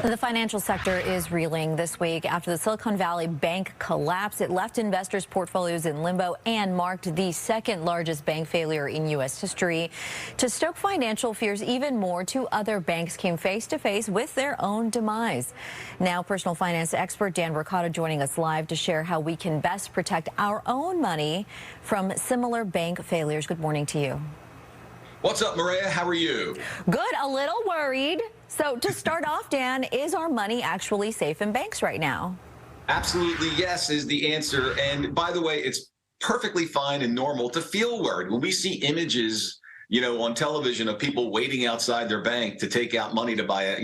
The financial sector is reeling this week after the Silicon Valley Bank collapse. It left investors' portfolios in limbo and marked the second largest bank failure in U.S. history. To stoke financial fears even more, two other banks came face to face with their own demise. Now, personal finance expert Dan Ricotta joining us live to share how we can best protect our own money from similar bank failures. Good morning to you. What's up, Maria? How are you? Good, a little worried. So to start off, Dan, is our money actually safe in banks right now? Absolutely yes is the answer. And by the way, it's perfectly fine and normal to feel worried. When we see images, on television of people waiting outside their bank to take out money to buy a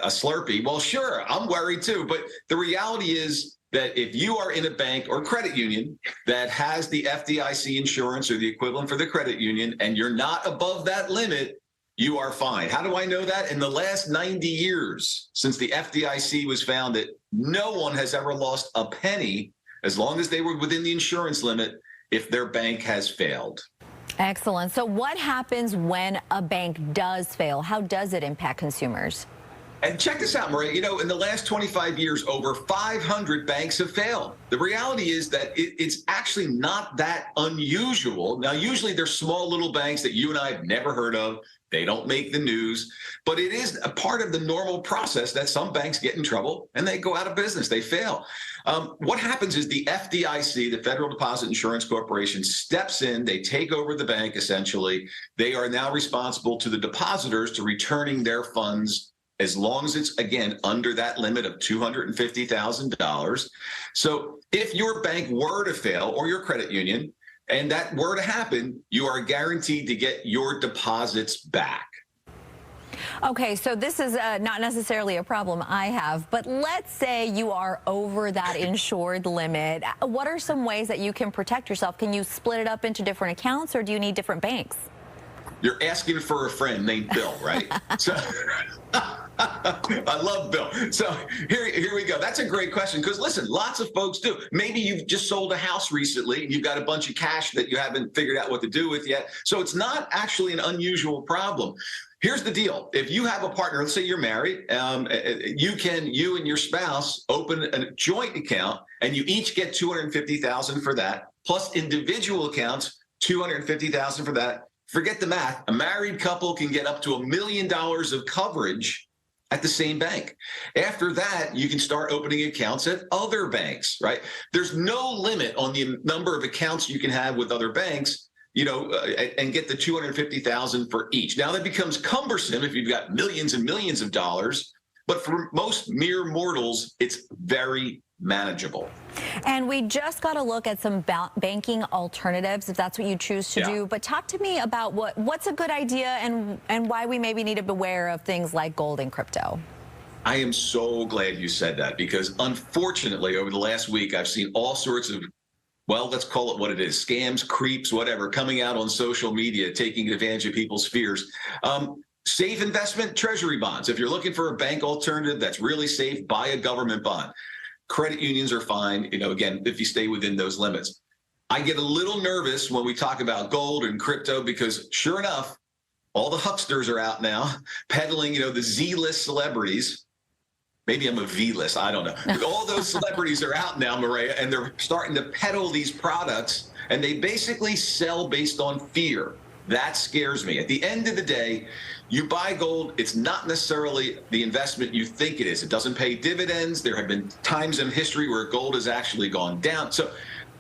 Slurpee, well, sure, I'm worried too. But the reality is that if you are in a bank or credit union that has the FDIC insurance or the equivalent for the credit union, and you're not above that limit, you are fine. How do I know that? In the last 90 years, since the FDIC was founded, no one has ever lost a penny as long as they were within the insurance limit if their bank has failed. Excellent. So what happens when a bank does fail? How does it impact consumers? And check this out, Maria. In the last 25 years, over 500 banks have failed. The reality is that it's actually not that unusual. Now, usually they're small little banks that you and I have never heard of. They don't make the news, but it is a part of the normal process that some banks get in trouble and they go out of business. They fail. What happens is the FDIC, the Federal Deposit Insurance Corporation, steps in. They take over the bank, essentially. They are now responsible to the depositors to returning their funds as long as it's, again, under that limit of $250,000. So if your bank were to fail, or your credit union, and that were to happen, you are guaranteed to get your deposits back. Okay, so this is not necessarily a problem I have, but let's say you are over that insured limit. What are some ways that you can protect yourself? Can you split it up into different accounts, or do you need different banks? You're asking for a friend named Bill, right? So I love Bill. So here we go. That's a great question because, listen, lots of folks do. Maybe you've just sold a house recently and you've got a bunch of cash that you haven't figured out what to do with yet. So it's not actually an unusual problem. Here's the deal. If you have a partner, let's say you're married, you and your spouse open a joint account and you each get $250,000 for that, plus individual accounts, $250,000 for that. Forget the math. A married couple can get up to $1 million of coverage at the same bank. After that, you can start opening accounts at other banks, right? There's no limit on the number of accounts you can have with other banks, and get the $250,000 for each. Now that becomes cumbersome if you've got millions and millions of dollars, but for most mere mortals, it's very manageable. And we just got to look at some banking alternatives, if that's what you choose to do. But talk to me about what's a good idea and why we maybe need to beware of things like gold and crypto. I am so glad you said that because, unfortunately, over the last week, I've seen all sorts of, well, let's call it what it is, scams, creeps, whatever, coming out on social media, taking advantage of people's fears. Safe investment, treasury bonds. If you're looking for a bank alternative that's really safe, buy a government bond. Credit unions are fine, again, if you stay within those limits. I get a little nervous when we talk about gold and crypto because, sure enough, all the hucksters are out now peddling, the Z-list celebrities. Maybe I'm a V-list, I don't know. All those celebrities are out now, Maria, and they're starting to peddle these products, and they basically sell based on fear. That scares me. At the end of the day, you buy gold, it's not necessarily the investment you think it is. It doesn't pay dividends. There have been times in history where gold has actually gone down. So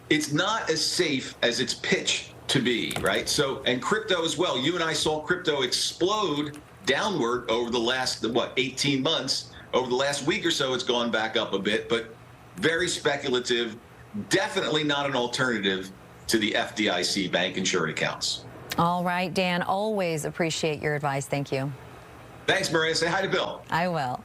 it's not as safe as it's pitched to be, right? So, and crypto as well. You and I saw crypto explode downward over the last, 18 months. Over the last week or so, it's gone back up a bit, but very speculative, definitely not an alternative to the FDIC bank insured accounts. All right, Dan, always appreciate your advice. Thank you. Thanks, Maria. Say hi to Bill. I will.